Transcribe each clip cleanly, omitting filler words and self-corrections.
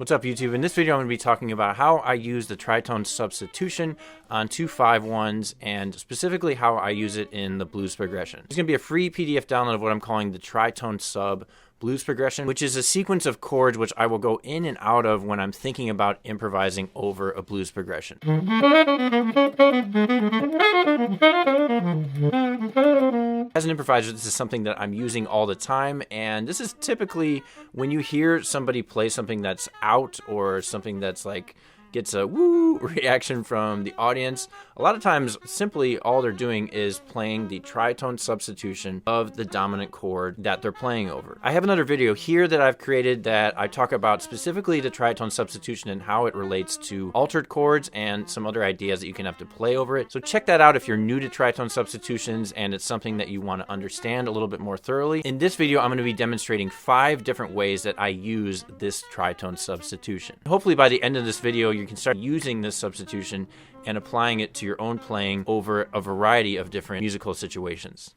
What's up, YouTube? In this video, I'm going to be talking about how I use the tritone substitution on 2/5/1s and specifically how I use it in the blues progression. There's going to be a free PDF download of what I'm calling the tritone sub blues progression, which is a sequence of chords which I will go in and out of when I'm thinking about improvising over a blues progression. As an improviser, this is something that I'm using all the time, and this is typically when you hear somebody play something that's out or something that's like gets a woo reaction from the audience. A lot of times, simply all they're doing is playing the tritone substitution of the dominant chord that they're playing over. I have another video here that I've created that I talk about specifically the tritone substitution and how it relates to altered chords and some other ideas that you can have to play over it. So check that out if you're new to tritone substitutions and it's something that you want to understand a little bit more thoroughly. In this video, I'm going to be demonstrating 5 different ways that I use this tritone substitution. Hopefully by the end of this video, you can start using this substitution and applying it to your own playing over a variety of different musical situations.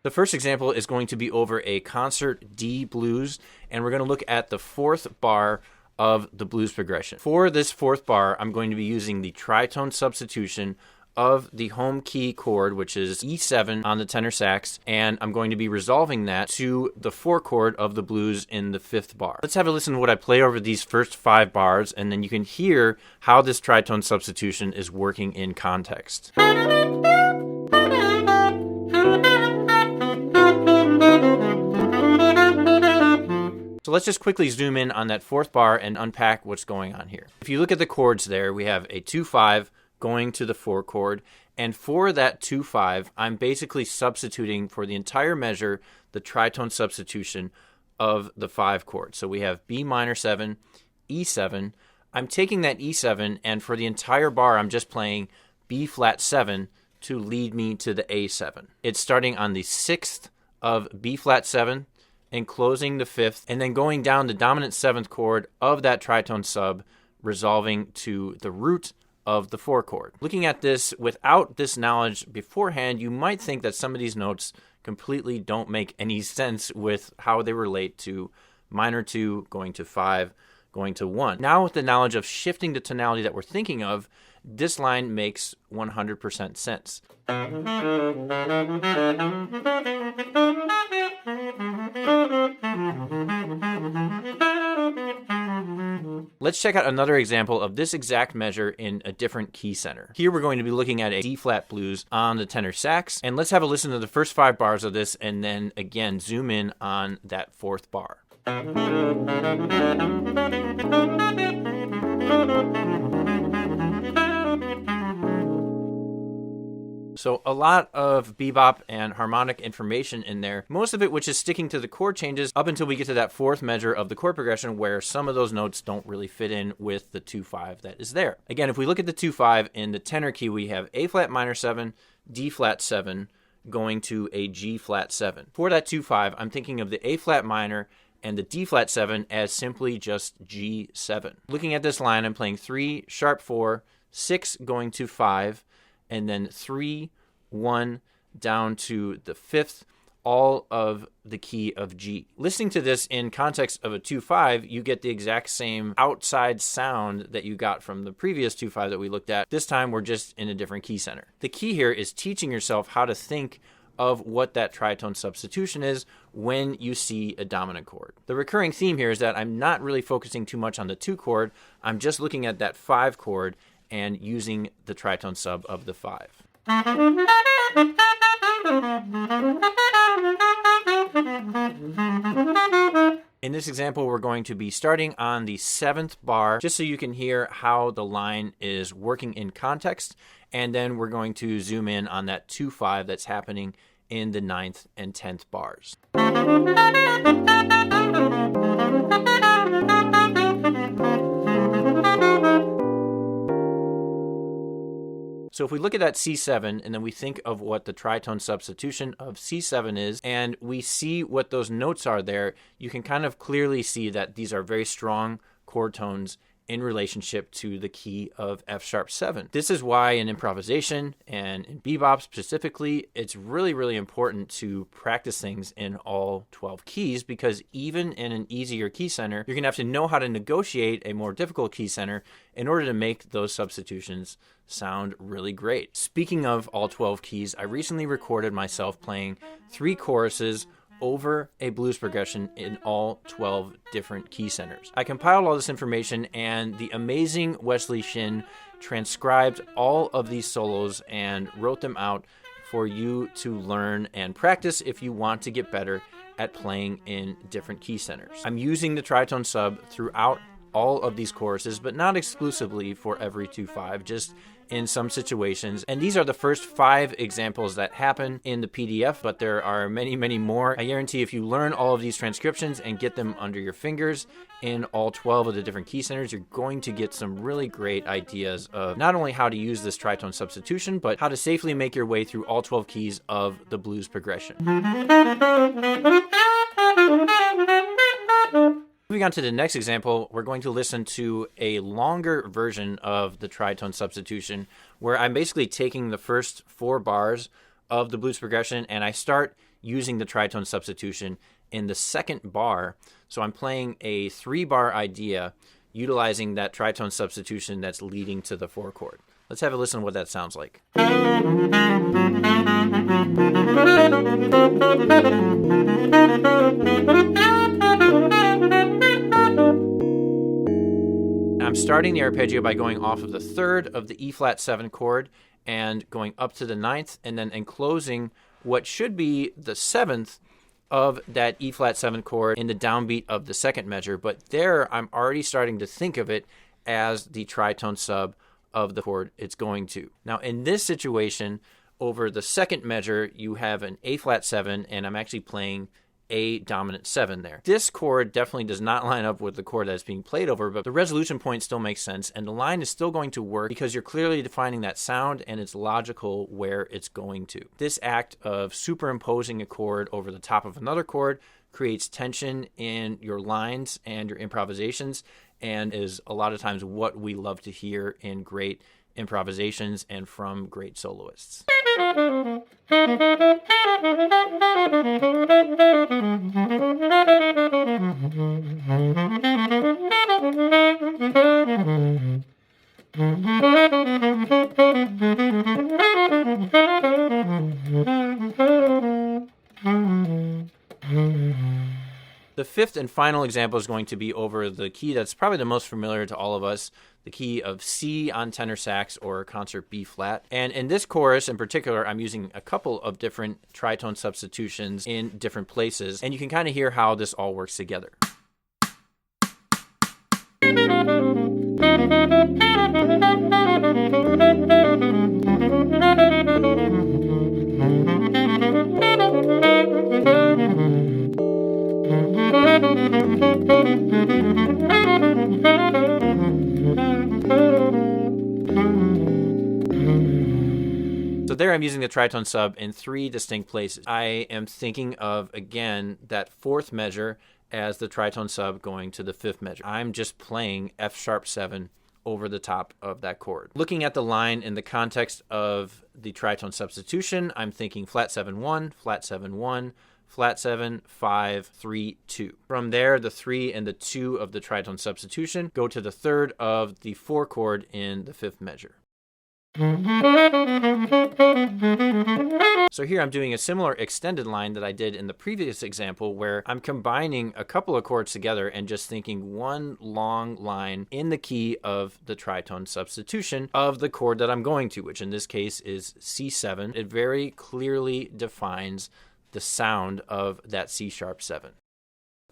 The first example is going to be over a concert D blues, and we're going to look at the 4th bar of the blues progression. For this 4th bar, I'm going to be using the tritone substitution of the home key chord, which is E7 on the tenor sax, and I'm going to be resolving that to the 4 chord of the blues in the 5th bar. Let's have a listen to what I play over these first 5 bars, and then you can hear how this tritone substitution is working in context. So let's just quickly zoom in on that 4th bar and unpack what's going on here. If you look at the chords there, we have a 2/5 going to the 4 chord, and for that 2/5, I'm basically substituting for the entire measure the tritone substitution of the 5 chord. So we have B minor 7, E7. I'm taking that E7, and for the entire bar, I'm just playing B flat 7 to lead me to the A7. It's starting on the 6th of B flat 7 and closing the 5th, and then going down the dominant 7th chord of that tritone sub, resolving to the root of the 4 chord. Looking at this without this knowledge beforehand, you might think that some of these notes completely don't make any sense with how they relate to minor 2 going to 5 going to 1. Now with the knowledge of shifting the tonality that we're thinking of, this line makes 100% sense. Let's check out another example of this exact measure in a different key center. Here we're going to be looking at a D-flat blues on the tenor sax, and let's have a listen to the first 5 bars of this and then again zoom in on that 4th bar. So a lot of bebop and harmonic information in there, most of it which is sticking to the chord changes up until we get to that 4th measure of the chord progression where some of those notes don't really fit in with the 2/5 that is there. Again, if we look at the 2/5 in the tenor key, we have A flat minor 7, D flat 7 going to a G flat 7. For that 2/5, I'm thinking of the A flat minor and the D flat 7 as simply just G7. Looking at this line, I'm playing 3, sharp 4, 6 going to 5, and then 3, 1 down to the 5th, all of the key of G. Listening to this in context of a 2/5, you get the exact same outside sound that you got from the previous 2/5 that we looked at. This time we're just in a different key center. The key here is teaching yourself how to think of what that tritone substitution is when you see a dominant chord. The recurring theme here is that I'm not really focusing too much on the 2 chord, I'm just looking at that 5 chord and using the tritone sub of the 5. In this example, we're going to be starting on the 7th bar, just so you can hear how the line is working in context, and then we're going to zoom in on that 2/5 that's happening in the 9th and 10th bars. So if we look at that C7 and then we think of what the tritone substitution of C7 is, and we see what those notes are there, you can kind of clearly see that these are very strong chord tones in relationship to the key of F sharp 7. This is why in improvisation and in bebop specifically, it's really, really important to practice things in all 12 keys, because even in an easier key center, you're going to have to know how to negotiate a more difficult key center in order to make those substitutions sound really great. Speaking of all 12 keys, I recently recorded myself playing 3 choruses over a blues progression in all 12 different key centers. I compiled all this information, and the amazing Wesley Shin transcribed all of these solos and wrote them out for you to learn and practice if you want to get better at playing in different key centers. I'm using the tritone sub throughout all of these choruses, but not exclusively for every 2/5, just in some situations. And these are the first 5 examples that happen in the PDF, but there are many, many more. I guarantee if you learn all of these transcriptions and get them under your fingers in all 12 of the different key centers, you're going to get some really great ideas of not only how to use this tritone substitution, but how to safely make your way through all 12 keys of the blues progression. Moving on to the next example, we're going to listen to a longer version of the tritone substitution, where I'm basically taking the first 4 bars of the blues progression and I start using the tritone substitution in the second bar. So I'm playing a 3-bar idea utilizing that tritone substitution that's leading to the 4 chord. Let's have a listen to what that sounds like. I'm starting the arpeggio by going off of the 3rd of the E flat 7 chord and going up to the 9th, and then enclosing what should be the 7th of that E flat 7 chord in the downbeat of the 2nd measure. But there, I'm already starting to think of it as the tritone sub of the chord it's going to. Now, in this situation, over the 2nd measure, you have an A flat 7, and I'm actually playing A dominant 7 there. This chord definitely does not line up with the chord that's being played over, but the resolution point still makes sense, and the line is still going to work because you're clearly defining that sound and it's logical where it's going to. This act of superimposing a chord over the top of another chord creates tension in your lines and your improvisations, and is a lot of times what we love to hear in great improvisations and from great soloists. The 5th and final example is going to be over the key that's probably the most familiar to all of us, the key of C on tenor sax or concert B flat. And in this chorus in particular, I'm using a couple of different tritone substitutions in different places, and you can kind of hear how this all works together. So there I'm using the tritone sub in 3 distinct places. I am thinking of, again, that 4th measure as the tritone sub going to the 5th measure. I'm just playing F sharp 7 over the top of that chord. Looking at the line in the context of the tritone substitution, I'm thinking flat 7 1, flat 7 1, flat 7 5 3 2. From there, the 3 and the 2 of the tritone substitution go to the 3rd of the 4 chord in the 5th measure. So here I'm doing a similar extended line that I did in the previous example, where I'm combining a couple of chords together and just thinking one long line in the key of the tritone substitution of the chord that I'm going to, which in this case is C7. It very clearly defines the sound of that C sharp 7.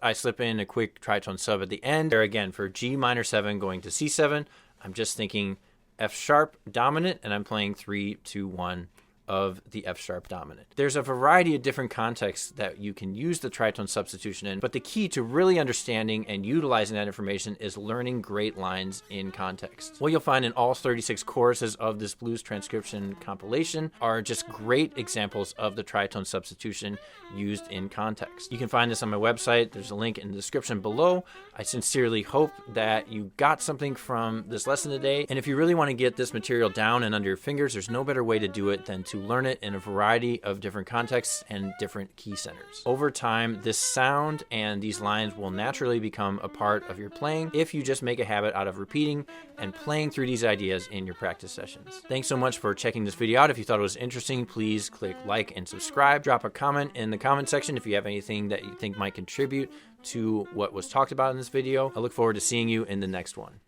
I slip in a quick tritone sub at the end. There again, for G minor 7 going to C7, I'm just thinking F sharp dominant, and I'm playing 3 2 1 of the F sharp dominant. There's a variety of different contexts that you can use the tritone substitution in, but the key to really understanding and utilizing that information is learning great lines in context. What you'll find in all 36 choruses of this blues transcription compilation are just great examples of the tritone substitution used in context. You can find this on my website. There's a link in the description below. I sincerely hope that you got something from this lesson today. And if you really want to get this material down and under your fingers, there's no better way to do it than to learn it in a variety of different contexts and different key centers. Over time, this sound and these lines will naturally become a part of your playing if you just make a habit out of repeating and playing through these ideas in your practice sessions. Thanks so much for checking this video out. If you thought it was interesting, please click like and subscribe. Drop a comment in the comment section if you have anything that you think might contribute to what was talked about in this video. I look forward to seeing you in the next one.